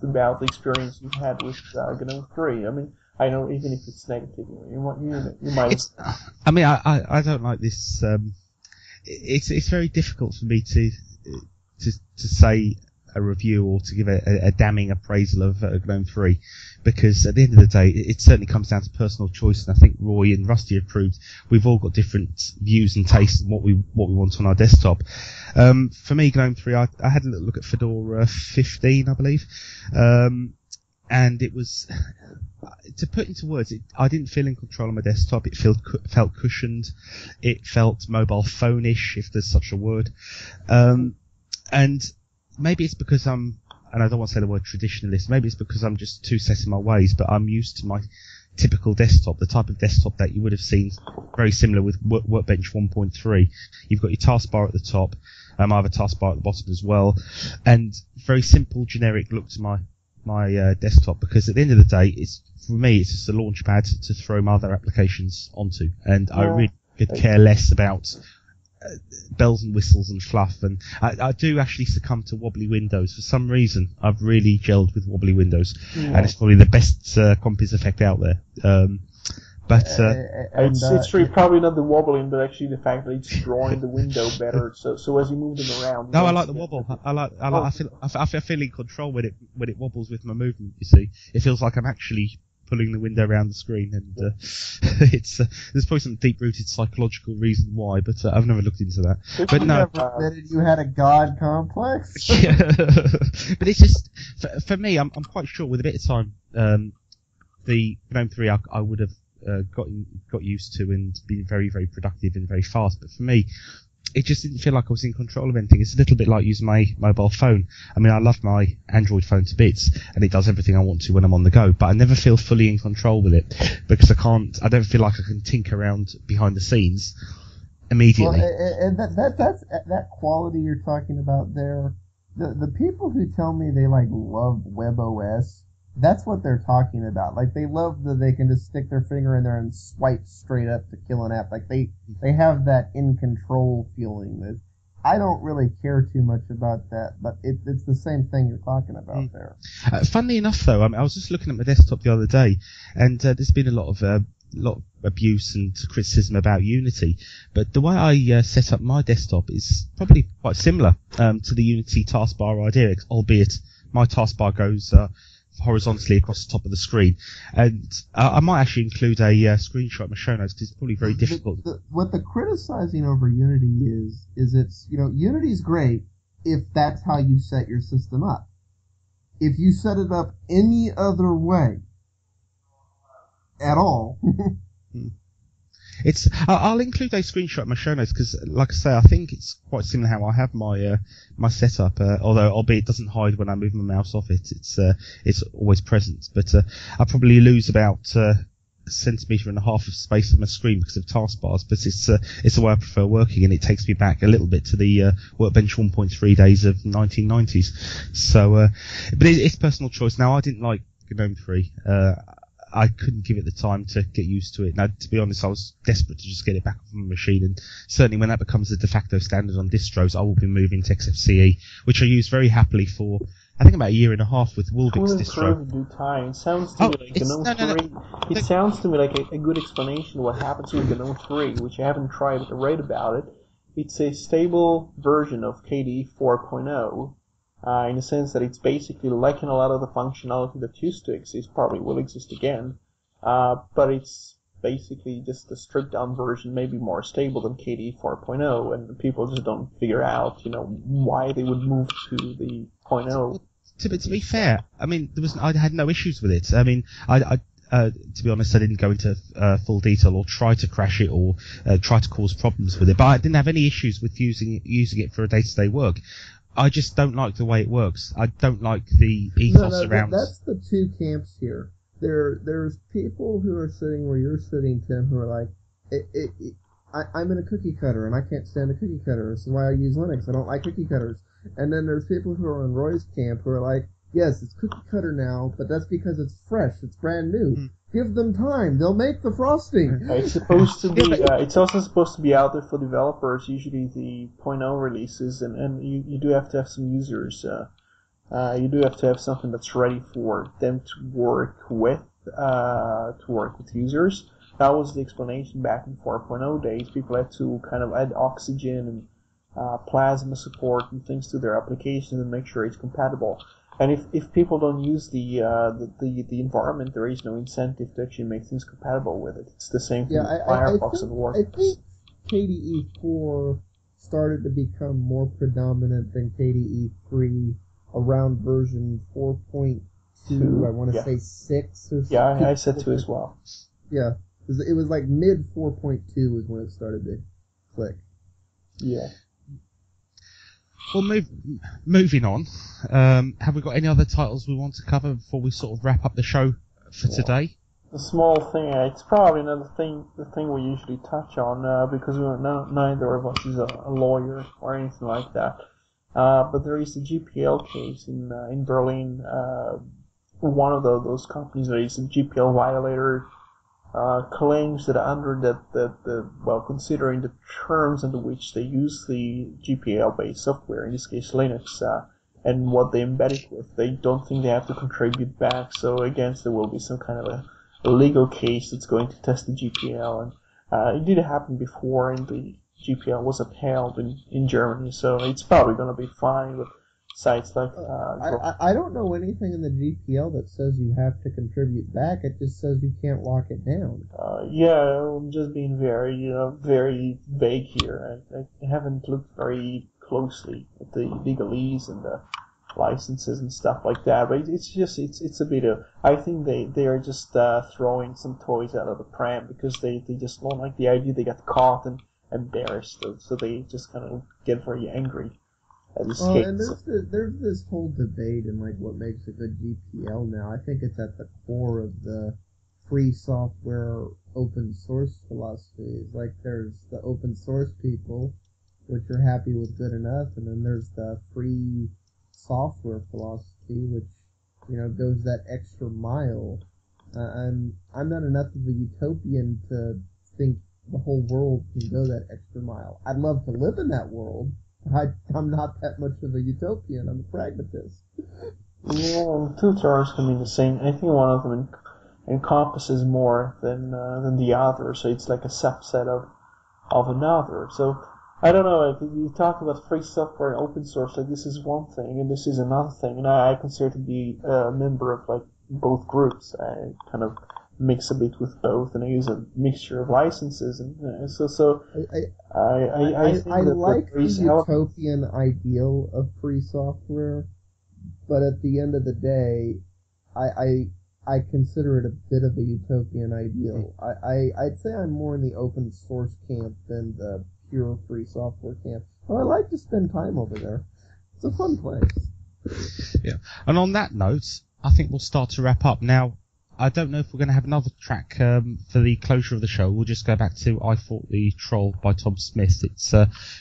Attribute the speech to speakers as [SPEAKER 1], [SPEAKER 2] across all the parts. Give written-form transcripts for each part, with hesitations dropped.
[SPEAKER 1] about the experience you've had with GNOME 3. I mean, I know even if it's negative, you might.
[SPEAKER 2] I mean, I don't like this. It's very difficult for me to say a review or to give a damning appraisal of GNOME 3, because at the end of the day, it certainly comes down to personal choice, and I think Roy and Rusty have proved we've all got different views and tastes and what we want on our desktop. For me, GNOME 3, I had a little look at Fedora 15, I believe, and it was, to put into words, I didn't feel in control of my desktop. It felt cushioned. It felt mobile phone-ish, if there's such a word. And maybe it's because and I don't want to say the word traditionalist, maybe it's because I'm just too set in my ways, but I'm used to my typical desktop, the type of desktop that you would have seen very similar with Workbench 1.3. You've got your taskbar at the top, I have a taskbar at the bottom as well, and very simple, generic look to my desktop, because at the end of the day, for me, it's just a launch pad to throw my other applications onto, and I really could care less about bells and whistles and fluff, and I do actually succumb to wobbly windows. For some reason, I've really gelled with wobbly windows, and it's probably the best Compiz effect out there.
[SPEAKER 1] It's really probably not the wobbling, but actually the fact that it's drawing the window better. So as you move them around.
[SPEAKER 2] No, I like the wobble. I feel in control when it wobbles with my movement. You see, it feels like I'm actually pulling the window around the screen, and it's there's probably some deep-rooted psychological reason why, but I've never looked into that. But
[SPEAKER 3] you
[SPEAKER 2] no,
[SPEAKER 3] never admitted you had a god complex.
[SPEAKER 2] Yeah. But it's just for me, I'm quite sure with a bit of time, the GNOME 3 I would have got used to and been very, very productive and very fast. But for me, it just didn't feel like I was in control of anything. It's a little bit like using my mobile phone. I mean, I love my Android phone to bits, and it does everything I want to when I'm on the go, but I never feel fully in control with it, because I don't feel like I can tinker around behind the scenes immediately.
[SPEAKER 3] Well, and that quality you're talking about there, the people who tell me they love WebOS, that's what they're talking about. Like, they love that they can just stick their finger in there and swipe straight up to kill an app. Like, they have that in control feeling. That I don't really care too much about that, but it's the same thing you're talking about there.
[SPEAKER 2] Funnily enough, though, I was just looking at my desktop the other day, and there's been a lot of abuse and criticism about Unity, but the way I set up my desktop is probably quite similar to the Unity taskbar idea, albeit my taskbar goes horizontally across the top of the screen, and I might actually include a screenshot in my show notes, because it's probably very difficult.
[SPEAKER 3] What the criticizing over Unity is it's, Unity's great if that's how you set your system up. If you set it up any other way at all,
[SPEAKER 2] I'll include a screenshot in my show notes, because, like I say, I think it's quite similar how I have my setup. Although, albeit it doesn't hide when I move my mouse off it, it's always present. But I probably lose about a centimetre and a half of space on my screen because of taskbars. But it's the way I prefer working, and it takes me back a little bit to the Workbench 1.3 days of 1990s. So, but it's personal choice. Now, I didn't like GNOME 3. I couldn't give it the time to get used to it. Now, to be honest, I was desperate to just get it back off my machine, and certainly when that becomes the de facto standard on distros, I will be moving to XFCE, which I used very happily for, I think, about a year and a half with Woolvic's distro.
[SPEAKER 1] Due time. It sounds to me like GNOME 3. It sounds to me like a good explanation of what happens with GNOME 3, which I haven't tried to write about it. It's a stable version of KDE 4.0. In the sense that it's basically lacking a lot of the functionality that used to exist, probably will exist again, but it's basically just a stripped-down version, maybe more stable than KDE 4.0, and people just don't figure out, why they would move to the 0.0.
[SPEAKER 2] To be fair, I mean, I had no issues with it. I mean, to be honest, I didn't go into full detail or try to crash it or try to cause problems with it, but I didn't have any issues with using it for a day-to-day work. I just don't like the way it works. I don't like the ethos around.
[SPEAKER 3] That's the two camps here. There's people who are sitting where you're sitting, Tim, who are like, I'm in a cookie cutter and I can't stand a cookie cutter. This is why I use Linux. I don't like cookie cutters. And then there's people who are in Roy's camp who are like, yes, it's cookie cutter now, but that's because it's fresh. It's brand new. Give them time. They'll make the frosting.
[SPEAKER 1] It's supposed to be. It's also supposed to be out there for developers. Usually the 0.0 releases, and you do have to have some users You do have to have something that's ready for them to work with users. That was the explanation back in 4.0 days. People had to kind of add oxygen and plasma support and things to their application and make sure it's compatible. And if people don't use the environment, there is no incentive to actually make things compatible with it. It's the same thing with Firefox and WordPress. I think
[SPEAKER 3] KDE 4 started to become more predominant than KDE 3 around version 4.2. I want to say 6 or something.
[SPEAKER 1] Yeah, I said 2 as well.
[SPEAKER 3] Yeah, it was like mid 4.2 was when it started to click.
[SPEAKER 1] Yeah.
[SPEAKER 2] Well, moving on, have we got any other titles we want to cover before we sort of wrap up the show for today?
[SPEAKER 1] The small thing, it's probably the thing we usually touch on, because neither of us is a lawyer or anything like that. But there is a GPL case in Berlin. One of those companies that is a GPL violator claims that considering the terms under which they use the GPL-based software, in this case Linux, and what they embed it with, they don't think they have to contribute back. So against there will be some kind of a legal case that's going to test the GPL, and it did happen before, and the GPL was upheld in Germany, so it's probably going to be fine with sites like...
[SPEAKER 3] I don't know anything in the GPL that says you have to contribute back. It just says you can't lock it down.
[SPEAKER 1] I'm just being very vague here. I haven't looked very closely at the legalese and the licenses and stuff like that, but it's a bit of... I think they are just throwing some toys out of the pram because they just don't like the idea they got caught and embarrassed, so they just kind of get very angry.
[SPEAKER 3] And there's this whole debate in like what makes a good GPL now. I think it's at the core of the free software open source philosophies. Like there's the open source people, which are happy with good enough, and then there's the free software philosophy, which goes that extra mile. I'm not enough of a utopian to think the whole world can go that extra mile. I'd love to live in that world. I'm not that much of a utopian. I'm a pragmatist.
[SPEAKER 1] Yeah, two terms can mean the same. I think one of them encompasses more than the other, so it's like a subset of another. So I don't know. If you talk about free software and open source, like this is one thing and this is another thing, and I consider to be a member of like both groups. I kind of mix a bit with both, and I use a mixture of licenses, and
[SPEAKER 3] I like the utopian ideal of free software, but at the end of the day, I consider it a bit of a utopian ideal. I'd say I'm more in the open source camp than the pure free software camp. But I like to spend time over there. It's a fun place.
[SPEAKER 2] Yeah. And on that note, I think we'll start to wrap up now. I don't know if we're going to have another track for the closure of the show. We'll just go back to I Fought the Troll by Tom Smith. It's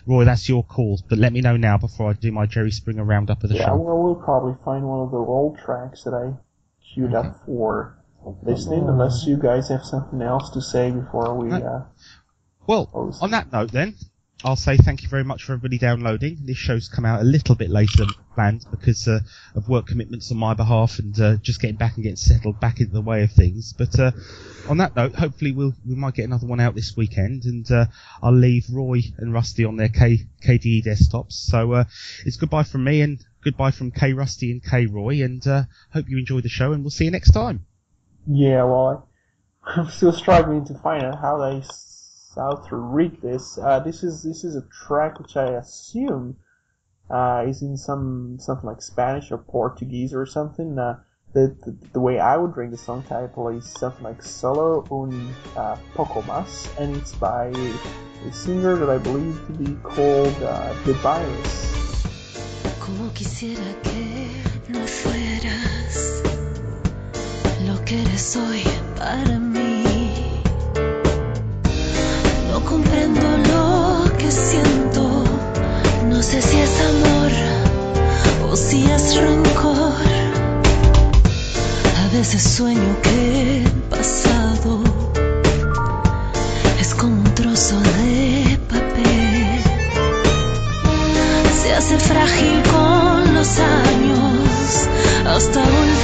[SPEAKER 2] Roy, that's your call, but let me know now before I do my Jerry Springer roundup of the show.
[SPEAKER 1] Yeah, well, we'll probably find one of the old tracks that I queued up for listening, unless you guys have something else to say before we...
[SPEAKER 2] Well,
[SPEAKER 1] close.
[SPEAKER 2] On that note then, I'll say thank you very much for everybody downloading. This show's come out a little bit later than planned because of work commitments on my behalf and just getting back and getting settled back into the way of things. But on that note, hopefully we might get another one out this weekend, and I'll leave Roy and Rusty on their KDE desktops. So it's goodbye from me and goodbye from K Rusty and K Roy, and hope you enjoyed the show, and we'll see you next time.
[SPEAKER 1] Yeah, well, I'm still struggling to find out how to read this. This is a track which I assume is in something like Spanish or Portuguese or something. The way I would read the song title is something like Solo un Poco Más, and it's by a singer that I believe to be called Debayres.
[SPEAKER 4] Como quisiera que no fueras lo que eres hoy para mí. No comprendo lo que siento, no sé si es amor o si es rencor. A veces sueño que el pasado es como un trozo de papel. Se hace frágil con los años hasta volver.